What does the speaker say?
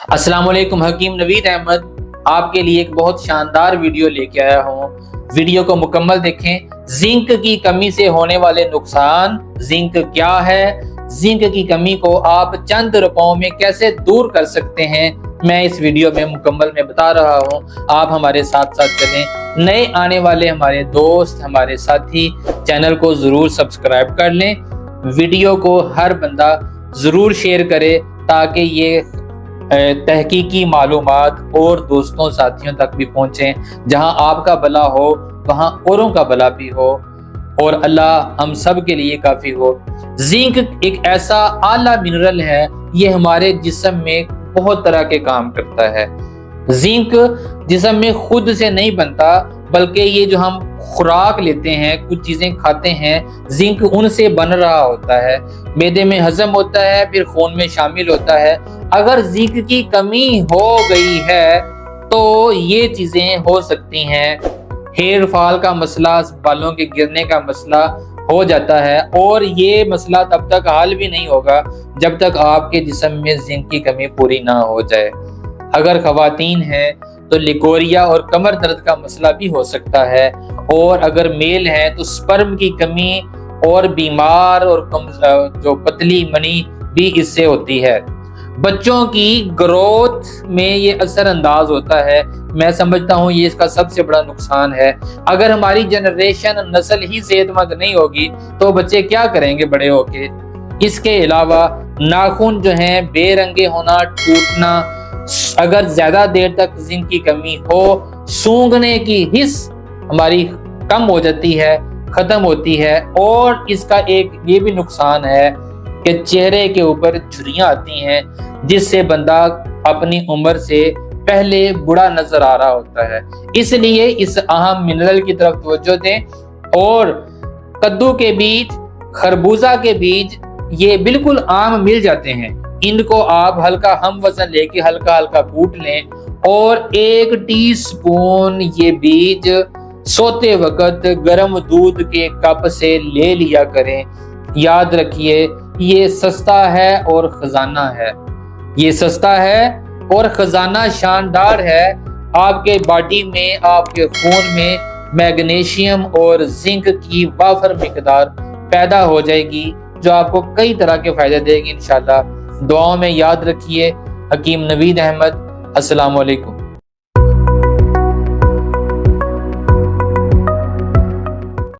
अस्सलाम वालेकुम। हकीम नवीद अहमद आपके लिए एक बहुत शानदार वीडियो लेके आया हूँ। वीडियो को मुकम्मल देखें। जिंक की कमी से होने वाले नुकसान, जिंक क्या है, जिंक की कमी को आप चंद रुपयों में कैसे दूर कर सकते हैं, मैं इस वीडियो में मुकम्मल में बता रहा हूँ। आप हमारे साथ साथ चलें। नए आने वाले हमारे दोस्त, हमारे साथी चैनल को ज़रूर सब्सक्राइब कर लें। वीडियो को हर बंदा ज़रूर शेयर करे ताकि ये तहकीकी मालूमात और दोस्तों साथियों तक भी पहुँचें। जहाँ आपका भला हो वहाँ औरों का भला भी हो और अल्लाह हम सब के लिए काफ़ी हो। जिंक एक ऐसा आला मिनरल है, ये हमारे जिस्म में बहुत तरह के काम करता है। जिंक जिस्म में खुद से नहीं बनता, बल्कि ये जो हम खुराक लेते हैं, कुछ चीज़ें खाते हैं, जिंक उनसे बन रहा होता है। मैदे में हजम होता है, फिर खून में शामिल होता है। अगर जिंक की कमी हो गई है तो ये चीज़ें हो सकती हैं। हेयर फॉल का मसला, बालों के गिरने का मसला हो जाता है, और ये मसला तब तक हल भी नहीं होगा जब तक आपके जिस्म में जिंक की कमी पूरी ना हो जाए। अगर खवातीन हैं तो लिकोरिया और कमर दर्द का मसला भी हो सकता है, और अगर मेल हैं तो स्पर्म की कमी और बीमार और जो पतली मनी भी इससे होती है। बच्चों की ग्रोथ में ये असर अंदाज होता है। मैं समझता हूँ ये इसका सबसे बड़ा नुकसान है। अगर हमारी जनरेशन नस्ल ही सेहतमंद नहीं होगी तो बच्चे क्या करेंगे बड़े होके। इसके अलावा नाखून जो हैं बेरंगे होना, टूटना, अगर ज्यादा देर तक जिंक की कमी हो, सूंघने की हिस्स हमारी कम हो जाती है, खत्म होती है। और इसका एक ये भी नुकसान है कि चेहरे के ऊपर झुर्रियां आती हैं, जिससे बंदा अपनी उम्र से पहले बूढ़ा नजर आ रहा होता है। इसलिए इस अहम मिनरल की तरफ तवज्जो दें। और कद्दू के बीज, खरबूजा के बीज ये बिल्कुल आम मिल जाते हैं। इनको आप हल्का हम वजन लेके हल्का हल्का कूट लें और 1 टीस्पून ये बीज सोते वक्त गर्म दूध के कप से ले लिया करें। याद रखिए ये सस्ता है और खजाना है। ये सस्ता है और खजाना शानदार है। आपके बॉडी में, आपके खून में मैग्नीशियम और जिंक की वाफर मिकदार पैदा हो जाएगी, जो आपको कई तरह के फायदे देगी इंशाल्लाह। दुआओं में याद रखिए। हकीम नवीद अहमद। अस्सलाम वालेकुम।